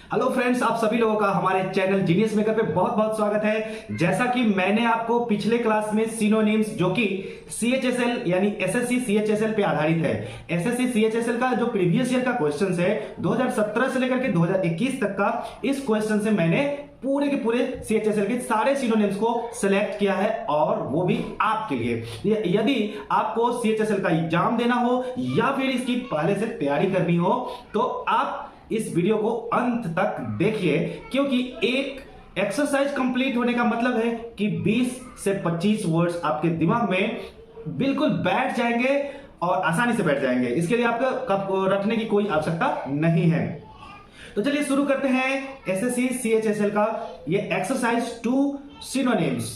Hello friends, आप सभी लोगों का हमारे चैनल जीनियस मेकर पे बहुत बहुत स्वागत है। जैसा कि मैंने आपको पिछले क्लास में सिनोनिम्स जो कि सीएचएसएल यानी एसएससी सीएचएसएल पे आधारित है, एसएससी सीएचएसएल का जो प्रीवियस ईयर का क्वेश्चन है 2017 से लेकर के 2021 तक का, इस क्वेश्चन से मैंने पूरे के पूरे सीएचएसएल के सारे सिनोनिम्स को सिलेक्ट किया है और वो भी आपके लिए। यदि आपको सीएचएसएल का एग्जाम देना हो या फिर इसकी पहले से तैयारी करनी हो तो आप इस वीडियो को अंत तक देखिए, क्योंकि एक एक्सरसाइज कंप्लीट होने का मतलब है कि 20 से 25 वर्ड्स आपके दिमाग में बिल्कुल बैठ जाएंगे और आसानी से बैठ जाएंगे। इसके लिए आपका कप रखने की कोई आवश्यकता नहीं है। तो चलिए शुरू करते हैं एसएससी सीएचएसएल का ये एक्सरसाइज 2 सिनोनिम्स।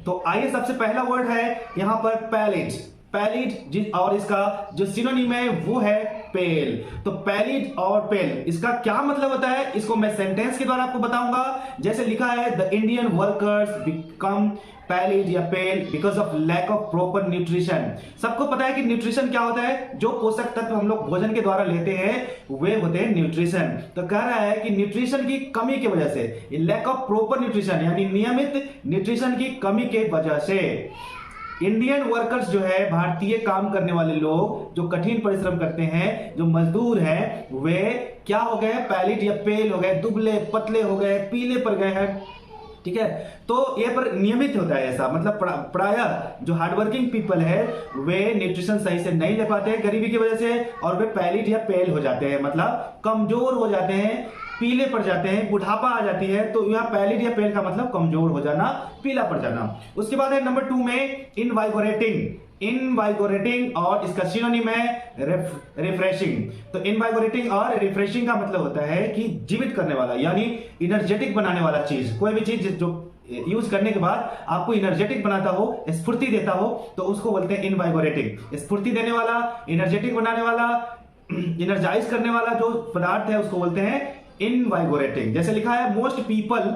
तो आइए, सबसे पहला वर्ड है यहां पर पैलिड। पैलिड और इसका जो सिनोनिम है वो है पेल। तो पैलिड और पेल, इसका क्या मतलब होता है इसको मैं सेंटेंस के द्वारा आपको बताऊंगा। जैसे लिखा है, the Indian workers become pallid या pale because of lack of proper nutrition. सबको पता है कि न्यूट्रिशन क्या होता है, जो पोषक तत्व हम लोग भोजन के द्वारा लेते हैं वे होते हैं न्यूट्रिशन। तो कह रहा है कि न्यूट्रिशन की कमी की वजह से, लैक ऑफ प्रॉपर न्यूट्रिशन यानी नियमित न्यूट्रिशन की कमी के वजह से इंडियन वर्कर्स जो है, भारतीय काम करने वाले लोग जो कठिन परिश्रम करते हैं, जो मजदूर हैं, वे क्या हो गए, पैलिड या पेल हो गए, दुबले पतले हो गए, पीले पड़ गए हैं। ठीक है, तो ये पर नियमित होता है ऐसा, मतलब प्रायः जो हार्डवर्किंग पीपल है वे न्यूट्रिशन सही से नहीं ले पाते हैं गरीबी की वजह से, और वे पैलिड या पेल हो जाते हैं, मतलब कमजोर हो जाते हैं, पीले पड़ जाते हैं, बुढ़ापा आ जाती है। तो यहाँ पैलिड या पेल का मतलब कमजोर हो जाना, पीला पड़ जाना। उसके बाद है नंबर 2 में इनवाइगोरेटिंग। इनवाइगोरेटिंग और इसका सिनोनिम है रिफ्रेशिंग। तो इनवाइगोरेटिंग और रिफ्रेशिंग का मतलब होता है कि जीवित करने वाला, यानी एनर्जेटिक बनाने वाला चीज। कोई भी चीज जो यूज करने के बाद आपको एनर्जेटिक बनाता हो, स्फूर्ति देता हो, तो उसको बोलते हैं इनवाइगोरेटिंग। स्फूर्ति देने वाला, एनर्जेटिक बनाने वाला, एनर्जाइज करने वाला जो पदार्थ है उसको बोलते हैं इनवाइगोरेटिंग। जैसे लिखा है, मोस्ट पीपल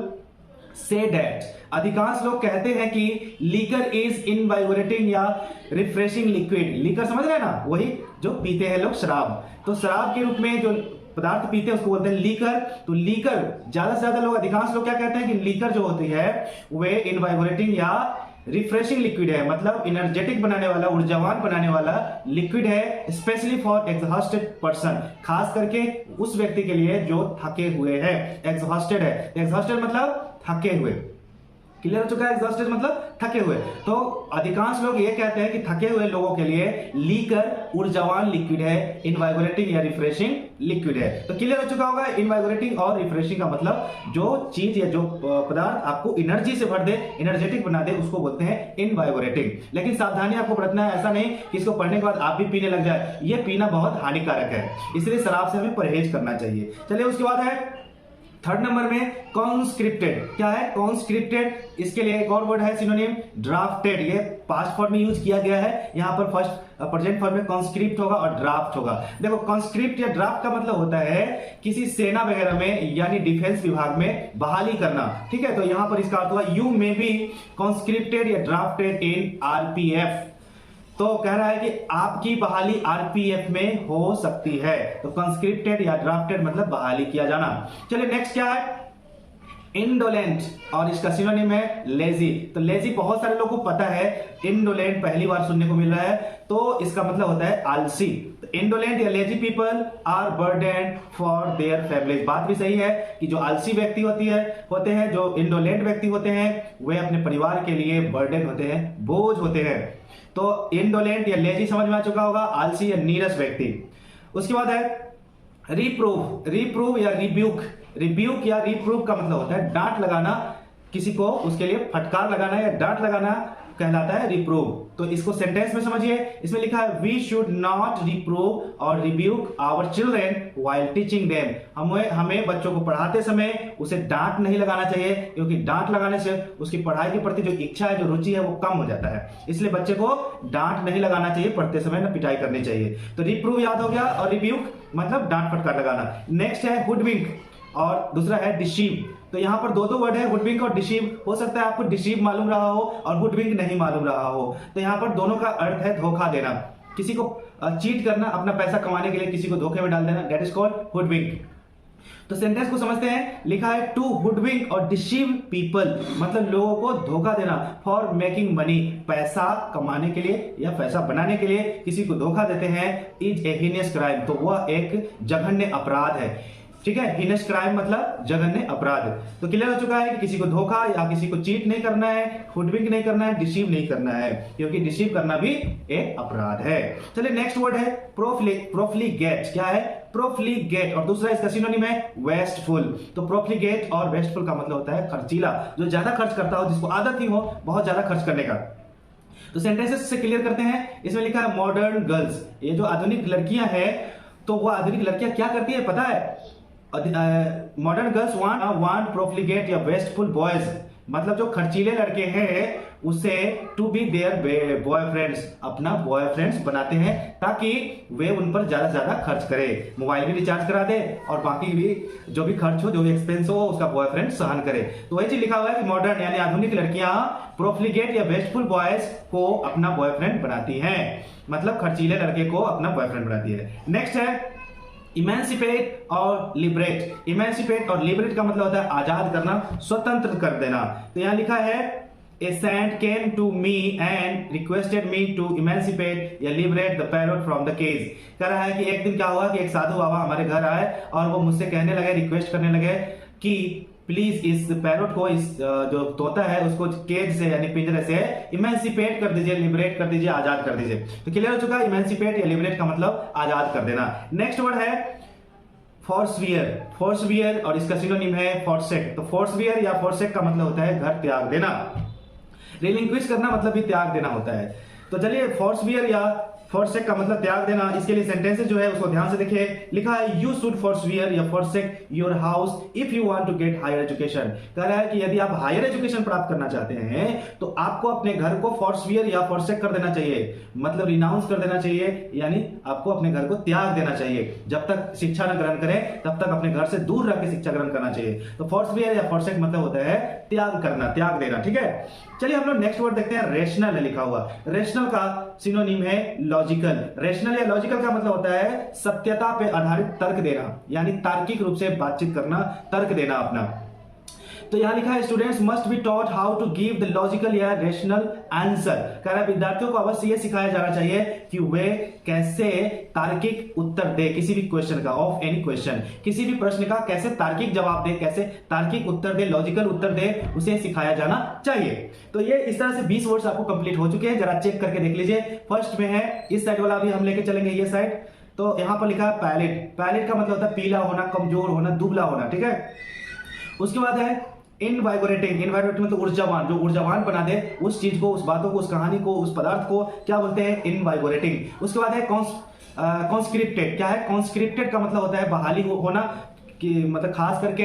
से दैट, अधिकांश लोग कहते हैं कि लीकर इज इनवाइगोरेटिंग या रिफ्रेशिंग लिक्विड। लीकर समझ रहे हैं ना, वही जो पीते हैं लोग शराब। तो शराब के रूप में जो पदार्थ पीते हैं उसको बोलते हैं लीकर। तो लीकर, ज्यादा से ज्यादा लोग, अधिकांश लोग क्या कहते हैं कि लीकर जो होती है वे इनवाइगोरेटिंग या रिफ्रेशिंग लिक्विड है, मतलब एनर्जेटिक बनाने वाला, ऊर्जावान बनाने वाला लिक्विड है, स्पेशली फॉर एग्जॉस्टेड पर्सन, खास करके उस व्यक्ति के लिए जो थके हुए हैं। एग्जॉस्टेड है, एग्जॉस्टेड मतलब थके हुए। क्लियर हो चुका है, एग्जॉस्टेड मतलब थके हुए। तो अधिकांश लोग ये कहते हैं कि थके हुए लोगों के लिए लीकर ऊर्जावान लिक्विड है, इनवाइगोरेटिंग या रिफ्रेशिंग लिक्विड है। तो क्लियर हो चुका होगा, इनवाइगोरेटिंग और रिफ्रेशिंग का मतलब जो चीज या जो पदार्थ आपको एनर्जी से भर दे, एनर्जेटिक बना दे, उसको बोलते हैं इनवाइगोरेटिंग। लेकिन सावधानी आपको बरतना है, ऐसा नहीं कि इसको पढ़ने के बाद आप भी पीने लग जाए। ये पीना बहुत हानिकारक है, इसलिए शराब से हमें परहेज करना चाहिए। चलिए, उसके बाद है थर्ड नंबर में कॉन्स्क्रिप्टेड। क्या है कॉन्स्क्रिप्टेड? इसके लिए एक और वर्ड है सिनोनिम, ड्राफ्टेड। ये पास्ट फॉर्म में यूज किया गया है, यहाँ पर फर्स्ट प्रेजेंट फॉर्म में कॉन्स्क्रिप्ट होगा और ड्राफ्ट होगा। देखो, कॉन्स्क्रिप्ट या ड्राफ्ट का मतलब होता है किसी सेना वगैरह में यानी डिफेंस विभाग में बहाली करना। ठीक है, तो यहाँ पर इसका अर्थ हुआ यू मे बी कॉन्स्क्रिप्टेड या ड्राफ्टेड इन आरपीएफ। तो कह रहा है कि आपकी बहाली आरपीएफ में हो सकती है। तो कॉन्स्क्रिप्टेड या ड्राफ्टेड मतलब बहाली किया जाना। चलिए, नेक्स्ट क्या है, इंडोलेंट और इसका सिनोनिम है लेजी। तो लेजी बहुत सारे लोगों को पता है, इंडोलेंट पहली बार सुनने को मिल रहा है। तो इसका मतलब होता है आलसी। तो इंडोलेंट या lazy people are burden for their families. बात भी सही है कि जो आलसी व्यक्ति होते हैं, जो इंडोलेंट व्यक्ति होते हैं, वे अपने परिवार के लिए बर्डन होते हैं, बोझ होते हैं। तो इंडोलेंट या लेजी समझ में आ चुका होगा, आलसी या नीरस व्यक्ति। उसके बाद है रिप्रूव। रिप्रूव या रिब्यूक। रिब्यूक या रिप्रूव का मतलब होता है डांट लगाना, किसी को उसके लिए फटकार लगाना या डांट लगाना कहलाता है रिप्रूव। तो इसको सेंटेंस में समझिए। इसमें लिखा है, वी शुड नॉट रिप्रूव और rebuke our children while teaching them. हमें बच्चों को पढ़ाते समय उसे डांट नहीं लगाना चाहिए, क्योंकि डांट लगाने से उसकी पढ़ाई के प्रति जो इच्छा है, जो रुचि है, वो कम हो जाता है। इसलिए बच्चे को डांट नहीं लगाना चाहिए पढ़ते समय, ना पिटाई करनी चाहिए। तो रिप्रूव याद हो गया, और रिब्यूक मतलब डांट फटकार लगाना। नेक्स्ट है हुडविंक और दूसरा है डिसीव। तो यहाँ पर दो वर्ड है, हुडविंक और डिसीव। हो सकता है आपको डिसीव मालूम रहा हो और हुडविंक नहीं मालूम रहा हो। तो यहाँ पर दोनों का अर्थ है धोखा देना, किसी को चीट करना, अपना पैसा कमाने के लिए किसी को धोखे में डाल देना, दैट इज कॉल्ड हुडविंक। तो सेंटेंस को समझते हैं। लिखा है टू हुडविंक और डिसीव पीपल, मतलब लोगों को धोखा देना। फॉर मेकिंग मनी, पैसा कमाने के लिए या पैसा बनाने के लिए किसी को धोखा देते हैं। इज ए हीनियस क्राइम, तो वह एक जघन्य अपराध है। ठीक है, हीनियस क्राइम मतलब जघन्य अपराध। तो क्लियर हो चुका है कि किसी को धोखा या किसी को चीट नहीं करना है, हुडविंक नहीं करना है, डिसीव नहीं करना है, क्योंकि डिसीव करना भी एक अपराध है। चलिए नेक्स्ट वर्ड है प्रोफ्लीगेट। क्या है? प्रोफ्लीगेट। और दूसरा इसका सिनोनिम है वेस्टफुल। तो प्रोफ्लीगेट और वेस्टफुल का मतलब होता है खर्चीला, जो ज्यादा खर्च करता हो, जिसको आदत ही हो बहुत ज्यादा खर्च करने का। तो सेंटेंसेस से क्लियर करते हैं। इसमें लिखा है मॉडर्न गर्ल्स, ये जो आधुनिक लड़कियां हैं, तो वो आधुनिक लड़कियां क्या करती है पता है? मॉडर्न गर्ल्स वांट प्रोफ्लिगेट या वेस्टफुल बॉयज, मतलब जो खर्चीले लड़के हैं उसे टू बी देयर बॉयफ्रेंड्स, अपना बॉयफ्रेंड्स बनाते हैं ताकि वे उन पर ज्यादा से ज्यादा खर्च करे, मोबाइल भी रिचार्ज करा दे और बाकी भी जो भी खर्च हो, जो भी एक्सपेंस हो, उसका बॉयफ्रेंड सहन करे। तो वही चीज लिखा हुआ है कि मॉडर्न यानी आधुनिक लड़कियां प्रोफ्लिगेट या वेस्टफुल बॉयज को अपना बॉयफ्रेंड बनाती हैं, मतलब खर्चीले लड़के को अपना बॉयफ्रेंड बनाती है। नेक्स्ट है इमेंसिपेट और लिबरेट। इमेंसिपेट और लिबरेट का मतलब होता है आजाद करना, स्वतंत्र कर देना। तो यहां लिखा है a saint came to me and requested me to emancipate या liberate the parrot from the cage. कह रहा है कि एक दिन क्या हुआ कि एक साधु बाबा हमारे घर आए और वो मुझसे कहने लगे, रिक्वेस्ट करने लगे कि प्लीज इस पैरोट को, इस जो तोता है उसको केज से यानी पिंजरे से इमेंसिपेट कर दीजिए, लिबरेट कर दीजिए, आजाद कर दीजिए। तो क्लियर हो चुका है, इमेंसिपेट या लिबरेट का मतलब आजाद कर देना। नेक्स्ट वर्ड है फोर्सवियर। फोर्सवियर और इसका सिनोनिम है फॉर्सेक। तो फोर्सवियर या फॉर्सेक का मतलब होता है घर त्याग देना, रिलिंक्विश करना मतलब भी त्याग देना होता है। तो चलिए फोर्सवियर या फॉरसेक का मतलब त्याग देना, इसके लिए सेंटेंसेस जो है उसको ध्यान से देखिए। लिखा है यू शुड फॉरसवियर या forsake your house if you want to get higher education. कह रहा है कि यदि आप हायर एजुकेशन प्राप्त करना चाहते हैं तो आपको अपने घर को फॉरसवियर या फॉरसेक कर देना चाहिए, मतलब रिनाउंस कर देना चाहिए, यानी आपको अपने घर को त्याग देना चाहिए। जब तक शिक्षा न ग्रहण करें तब तक अपने घर से दूर रह के शिक्षा ग्रहण करना चाहिए। तो फॉरसवियर या फॉरसेक मतलब होता है त्याग करना, त्याग देना। ठीक है, चलिए हम लोग नेक्स्ट वर्ड देखते हैं। रेशनल है लिखा हुआ। रेशनल का सिनोनिम है लॉजिकल। रेशनल या लॉजिकल का मतलब होता है सत्यता पे आधारित तर्क देना, यानी तार्किक रूप से बातचीत करना, तर्क देना अपना। तो यहां लिखा है students must be taught how to give the logical या रेशनल आंसर। कह रहा है विद्यार्थियों को अवश्य यह सिखाया जाना चाहिए कि वे कैसे तार्किक उत्तर दे किसी भी क्वेश्चन का, ऑफ एनी क्वेश्चन, किसी भी प्रश्न का कैसे तार्किक जवाब दे, कैसे तार्किक उत्तर दे, लॉजिकल उत्तर दे, उसे सिखाया जाना चाहिए। तो ये इस तरह से 20 वर्ड्स आपको कंप्लीट हो चुके हैं, जरा चेक करके देख लीजिए। फर्स्ट में है, इस साइड वाला भी हम लेके चलेंगे, ये साइड। तो यहां पर लिखा है पैलेट। पैलेट का मतलब होता है पीला होना, कमजोर होना, दुबला होना। ठीक है, उसके बाद है इनवाइगोरेटिंग। इनवाइगोरेटिंग मतलब ऊर्जावान, जो ऊर्जावान बना दे उस चीज को, उस बातों को, उस कहानी को, उस पदार्थ को क्या बोलते हैं? इनवाइगोरेटिंग। उसके बाद है कॉन्स्क्रिप्टेड। क्या है? कॉन्स्क्रिप्टेड का मतलब होता है बहाली होना, कि मतलब खास करके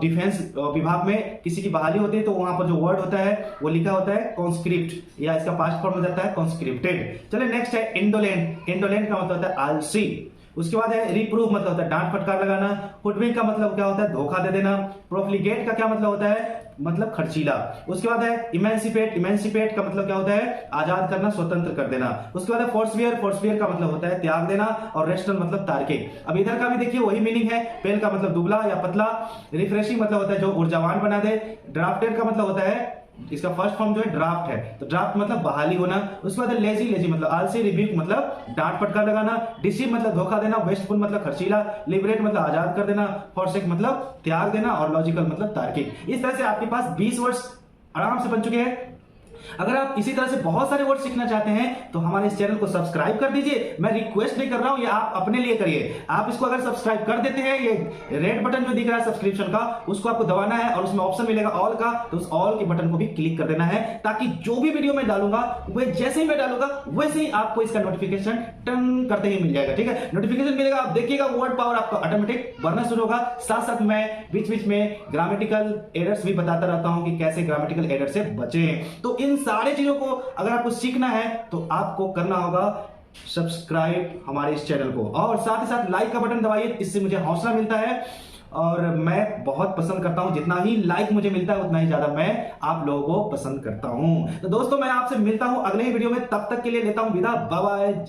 डिफेंस विभाग में किसी की बहाली होती है तो वहां पर जो वर्ड होता है वो लिखा होता है कॉन्स्क्रिप्ट, या इसका पास्ट फॉर्म हो जाता है कॉन्स्क्रिप्टेड। चलिए नेक्स्ट है इंडोलेंट। इंडोलेंट का मतलब होता है आलसी। उसके बाद है रिप्रूव, मतलब होता है डांट फटकार लगाना। हुडविंक का मतलब क्या होता है? धोखा दे देना। प्रोफ्लिगेट का क्या मतलब होता है? मतलब खर्चीला। उसके बाद है इमेंसिपेट। इमेंसिपेट का मतलब क्या होता है? आजाद करना, स्वतंत्र कर देना। उसके बाद है फोर्सवियर। फोर्सवियर का मतलब होता है त्याग देना, और रेशनल मतलब तार्किक। अब इधर का भी देखिए वही मीनिंग है। पेल का मतलब दुबला या पतला। रिफ्रेशिंग मतलब होता है जो ऊर्जावान बना दे। ड्राफ्टेड का मतलब होता है, इसका फर्स्ट फॉर्म जो है ड्राफ्ट है, तो ड्राफ्ट मतलब बहाली होना। उसके बाद लेजी। लेजी मतलब आलसी। रिब्यूक मतलब डांट फटकार लगाना। डिसीव मतलब धोखा देना। वेस्टफुल मतलब खर्चीला। लिबरेट मतलब आजाद कर देना। फॉरसेक मतलब त्याग देना, और लॉजिकल मतलब तार्किक। इस तरह से आपके पास 20 वर्ड्स आराम से बन चुके हैं। अगर आप इसी तरह से बहुत सारे वर्ड सीखना चाहते हैं तो हमारे इस चैनल को सब्सक्राइब कर दीजिए। मैं रिक्वेस्ट नहीं कर रहा हूं, ये आप अपने लिए करिए। आप इसको अगर सब्सक्राइब कर देते हैं, ये रेड बटन जो दिख रहा है सब्सक्रिप्शन का, उसको आपको दबाना है और उसमें ऑप्शन मिलेगा ऑल का, तो उस ऑल के बटन को भी क्लिक कर देना है, ताकि जो भी वीडियो मैं डालूंगा वे जैसे ही मैं डालूंगा वैसे ही आपको इसका नोटिफिकेशन टन करते ही मिल जाएगा। ठीक है, नोटिफिकेशन मिलेगा, आप देखिएगा वर्ड पावर आपका ऑटोमेटिक बढ़ना शुरू होगा। साथ साथ मैं बीच बीच में ग्रामेटिकल एरर्स भी बताता रहता हूं कि कैसे ग्रामेटिकल एरर से बचें। तो इन सारे चीजों को अगर आपको सीखना है तो आपको करना होगा सब्सक्राइब हमारे इस चैनल को, और साथ ही साथ लाइक का बटन दबाइए, इससे मुझे हौसला मिलता है और मैं बहुत पसंद करता हूं। जितना ही लाइक मुझे मिलता है उतना ही ज्यादा मैं आप लोगों को पसंद करता हूं। तो दोस्तों मैं आपसे मिलता हूं अगले ही वीडियो में, तब तक के लिए लेता हूं विदा। Bye bye.